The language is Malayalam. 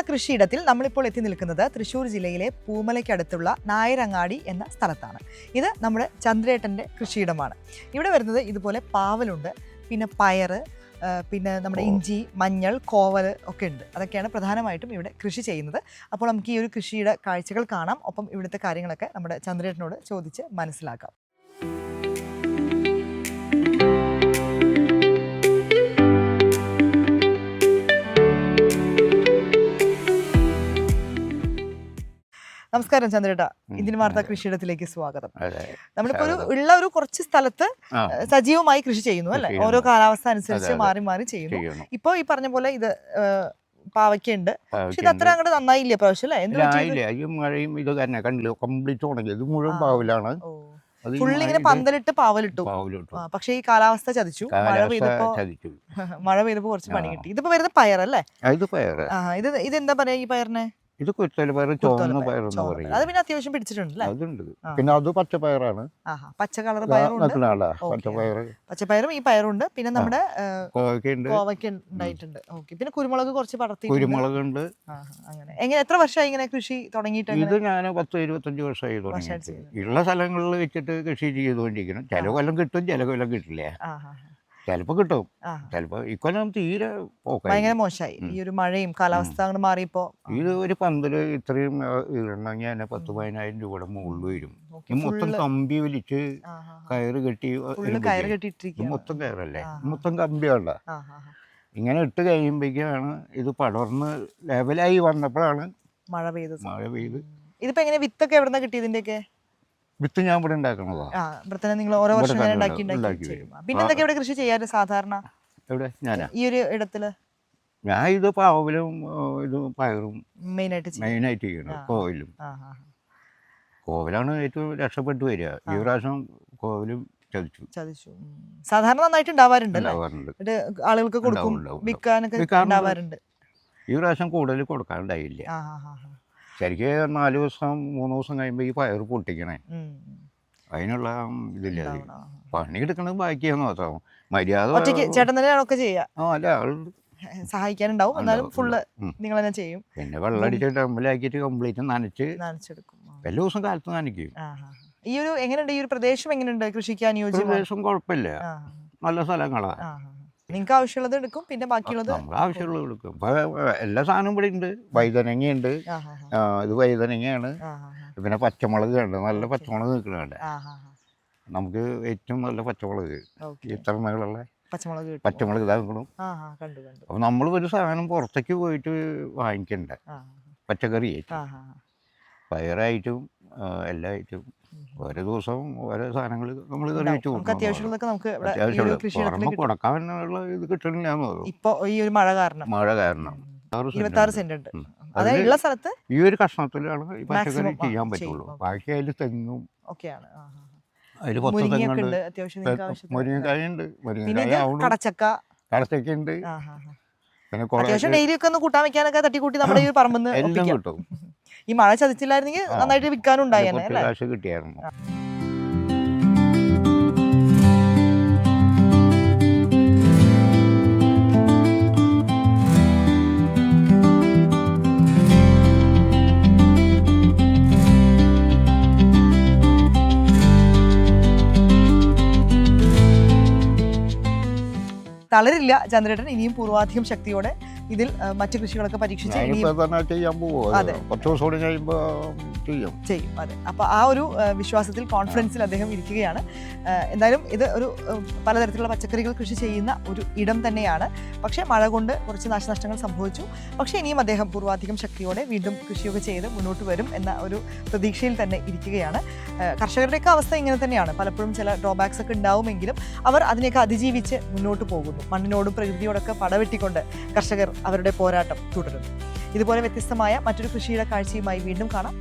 കൃഷിയിടത്തിൽ നമ്മളിപ്പോൾ എത്തി നിൽക്കുന്നത് തൃശ്ശൂർ ജില്ലയിലെ പൂമലയ്ക്കടുത്തുള്ള നായരങ്ങാടി എന്ന സ്ഥലത്താണ്. ഇത് നമ്മുടെ ചന്ദ്രേട്ടൻ്റെ കൃഷിയിടമാണ്. ഇവിടെ വരുന്നത് ഇതുപോലെ പാവലുണ്ട്, പിന്നെ പയറ്, പിന്നെ നമ്മുടെ ഇഞ്ചി, മഞ്ഞൾ, കോവൽ ഒക്കെ ഉണ്ട്. അതൊക്കെയാണ് പ്രധാനമായിട്ടും ഇവിടെ കൃഷി ചെയ്യുന്നത്. അപ്പോൾ നമുക്ക് ഈ ഒരു കൃഷിയുടെ കാഴ്ചകൾ കാണാം, ഒപ്പം ഇവിടുത്തെ കാര്യങ്ങളൊക്കെ നമ്മുടെ ചന്ദ്രേട്ടനോട് ചോദിച്ച് മനസ്സിലാക്കാം. നമസ്കാരം ചന്ദ്രേട്ടാ, ഇന്ത്യൻ വാർത്താ കൃഷിയിടത്തിലേക്ക് സ്വാഗതം. നമ്മളിപ്പോ ഒരു കുറച്ച് സ്ഥലത്ത് സജീവമായി കൃഷി ചെയ്യുന്നു അല്ലെ, ഓരോ കാലാവസ്ഥ അനുസരിച്ച് മാറി മാറി ചെയ്യുന്നു. ഇപ്പൊ ഈ പറഞ്ഞ പോലെ ഇത് പാവയ്ക്കുണ്ട്, പക്ഷെ ഇത് അത്ര അങ്ങോട്ട് നന്നായില്ലേ പ്രാവശ്യം അല്ലേ? മഴയും ഇത് തന്നെ കണ്ടില്ല, കംപ്ലീറ്റ് ഉണങ്ങി. ഇത് മുഴുവൻ പാവലാണ്, ഫുള്ള് ഇങ്ങനെ പന്തലിട്ട് പാവലിട്ടു. പക്ഷെ ഈ കാലാവസ്ഥ ചതിച്ചു, മഴ പെയ്തപ്പോ കുറച്ച് പണി കിട്ടി. ഇതിപ്പോ വരുന്ന പയറല്ലേ? ഇത് എന്താ പറയാ ഈ പയറിനെ? ഇത് കുത്തൽ പയർ, ചുവന്ന പയറെന്ന് പറയും. അത് പിന്നെ അത്യാവശ്യം പിടിച്ചിട്ടുണ്ട്. അതുണ്ട്. പിന്നെ അത് പച്ചപ്പയറാണ്, പച്ച കളർ പയറുണ്ട്, പച്ചപ്പയറും ഈ പയറുണ്ട്. പിന്നെ നമ്മുടെ കോവയ്ക്ക ഉണ്ടായിട്ടുണ്ട്. പിന്നെ കുരുമുളക് കുറച്ച് പടർത്തി, കുരുമുളകുണ്ട്. അങ്ങനെ എങ്ങനെ എത്ര വർഷമായി ഇങ്ങനെ കൃഷി തുടങ്ങിയിട്ട്? ഇത് ഞാൻ 10-25 വർഷമായി തുടങ്ങി. ഉള്ള സ്ഥലങ്ങളിൽ വെച്ചിട്ട് കൃഷി ചെയ്തുകൊണ്ടിരിക്കണം. ചില കൊല്ലം കിട്ടും, ചില കൊല്ലം കിട്ടില്ല. ചിലപ്പോ കിട്ടും, ചിലപ്പോ ഇക്കൊല്ലം തീരെ ഭയങ്കര മോശമായി. ഈ ഒരു മഴയും കാലാവസ്ഥ അങ്ങോട്ട് മാറിയപ്പോ ഇത് ഒരു പന്തല് ഇത്രയും ഇടണമെങ്കിൽ തന്നെ 10-15,000 രൂപയുടെ മുകളിൽ വരും. മൊത്തം കമ്പി വലിച്ച് കയറ് കെട്ടി, മൊത്തം കയറല്ലേ, മൊത്തം കമ്പിയുള്ള ഇങ്ങനെ ഇട്ട് കഴിയുമ്പോഴേക്കാണ് ഇത് പടർന്ന് ലെവലായി വന്നപ്പോഴാണ് മഴ പെയ്ത്. ഇതിപ്പോ എങ്ങനെ വിത്തൊക്കെ എവിടെ നിന്നാ കിട്ടി? ഇതിന്റെയൊക്കെ വിത്ത് ഞാൻ ഇവിടെ ഉണ്ടാക്കണതാ. നിങ്ങൾ ഓരോ വർഷം പിന്നെ എന്തൊക്കെ ഇവിടെ കൃഷി ചെയ്യാറ് സാധാരണ? എവിടെ? ഞാനാ ഈ ഒരു ഇടത്തില് ഞാൻ ഇത് പാവലും ഇത് പയറും മെയിനായിട്ട് ചെയ്യണം. കോവലാണ് ഏറ്റവും രക്ഷപ്പെട്ടു വരിക. ഈ പ്രാവശ്യം കോവലും ചതിച്ചു. സാധാരണ നന്നായിട്ട് ഉണ്ടാവാറുണ്ട്, ആളുകൾക്ക് കൊടുക്കും, വിൽക്കാനൊക്കെ ഉണ്ടാവാറുണ്ട്. ഈ പ്രാവശ്യം കൂടുതൽ കൊടുക്കാനുണ്ടായില്ല. ശരിക്കും 4 ദിവസം 3 ദിവസം കഴിയുമ്പോൾ ഈ പയർ പൊട്ടിക്കണേ, അതിനുള്ള ഇതില്ല. പണിയെടുക്കണത് ബാക്കിയാന്ന് മാത്രം. മര്യാദ സഹായിക്കാനുണ്ടാവും, എന്നാലും ഫുള്ള് നിങ്ങൾ തന്നെ ചെയ്യും. പിന്നെ വെള്ളം അടിച്ചിട്ട് അമ്പലാക്കിയിട്ട് കംപ്ലീറ്റ് നനച്ചെടുക്കും. എല്ലാ ദിവസം കാലത്ത് നനയ്ക്കും. ഈ ഒരു എങ്ങനെയുണ്ട്, ഈ ഒരു പ്രദേശം എങ്ങനെയുണ്ട് കൃഷിക്ക് അനുയോജ്യം? പ്രദേശം കുഴപ്പമില്ല, നല്ല സ്ഥലങ്ങളാണ്. നിങ്ങൾക്ക് ആവശ്യമുള്ളത് എടുക്കും, പിന്നെ ബാക്കിയുള്ളത് ആവശ്യമുള്ളത് എടുക്കും. ഇപ്പൊ എല്ലാ സാധനവും ഇവിടെ ഉണ്ട്. വഴുതനങ്ങയുണ്ട്, ഇത് വഴുതനങ്ങയാണ്. പിന്നെ പച്ചമുളക് ഉണ്ട്, നല്ല പച്ചമുളക് നിൽക്കുന്നുണ്ട്. നമുക്ക് ഏറ്റവും നല്ല പച്ചമുളക് ഇത്ര നീളമുള്ള പച്ചമുളക് ഇതാ നിൽക്കണം. അപ്പൊ നമ്മൾ ഒരു സാധനം പുറത്തേക്ക് പോയിട്ട് വാങ്ങിക്കണ്ട. പച്ചക്കറി ആയിട്ടും പയറായിട്ടും എല്ലായിട്ടും ഓരോ ദിവസവും ഓരോ സാധനങ്ങൾ നമ്മൾ കറി വെച്ച് കൊടുക്കാനുള്ള ഇത് കിട്ടണില്ല. ഇപ്പൊ ഈ ഒരു മഴ കാരണം 26 സെന്റ് ഉണ്ട്. അതായത് സ്ഥലത്ത് ഈ ഒരു കഷ്ണത്തിലാണ് ഈ പച്ചക്കറി ചെയ്യാൻ പറ്റുള്ളൂ. ബാക്കി അതിൽ തെങ്ങും ഒക്കെയാണ്. അതിൽ മുരിങ്ങക്കായുണ്ട്, കടച്ചക്കയുണ്ട്. പിന്നെ ഡെയിലി ഒക്കെ ഒന്ന് കൂട്ടാൻ വെക്കാനൊക്കെ തട്ടിക്കൂട്ടി നമ്മുടെ ഈ പറമ്പ് എല്ലാം കിട്ടും. ഈ മഴ ചതിച്ചില്ലായിരുന്നെങ്കിൽ നന്നായിട്ട് വിൽക്കാനും ഉണ്ടായിരുന്നു, കിട്ടിയായിരുന്നു. തളരില്ല ചന്ദ്രേട്ടൻ, ഇനിയും പൂർവാധികം ശക്തിയോടെ ഇതിൽ മറ്റു കൃഷികളൊക്കെ പരീക്ഷിച്ച് ചെയ്യും. അതെ, അപ്പൊ ആ ഒരു വിശ്വാസത്തിൽ, കോൺഫിഡൻസിൽ അദ്ദേഹം ഇരിക്കുകയാണ്. എന്തായാലും ഇത് ഒരു പലതരത്തിലുള്ള പച്ചക്കറികൾ കൃഷി ചെയ്യുന്ന ഒരു ഇടം തന്നെയാണ്. പക്ഷേ മഴ കൊണ്ട് കുറച്ച് നാശനഷ്ടങ്ങൾ സംഭവിച്ചു. പക്ഷേ ഇനിയും അദ്ദേഹം പൂർവാധികം ശക്തിയോടെ വീണ്ടും കൃഷിയൊക്കെ ചെയ്ത് മുന്നോട്ട് വരും എന്ന ഒരു പ്രതീക്ഷയിൽ തന്നെ ഇരിക്കുകയാണ്. കർഷകരുടെയൊക്കെ അവസ്ഥ ഇങ്ങനെ തന്നെയാണ്. പലപ്പോഴും ചില ഡ്രോബാക്സ് ഒക്കെ ഉണ്ടാവുമെങ്കിലും അവർ അതിനെയൊക്കെ അതിജീവിച്ച് മുന്നോട്ട് പോകുന്നു. മണ്ണിനോടും പ്രകൃതിയോടൊക്കെ പടവെട്ടിക്കൊണ്ട് കർഷകർ അവരുടെ പോരാട്ടം തുടരുന്നു. ഇതുപോലെ വ്യത്യസ്തമായ മറ്റൊരു കൃഷിയുടെ കാഴ്ചയുമായി വീണ്ടും കാണാം.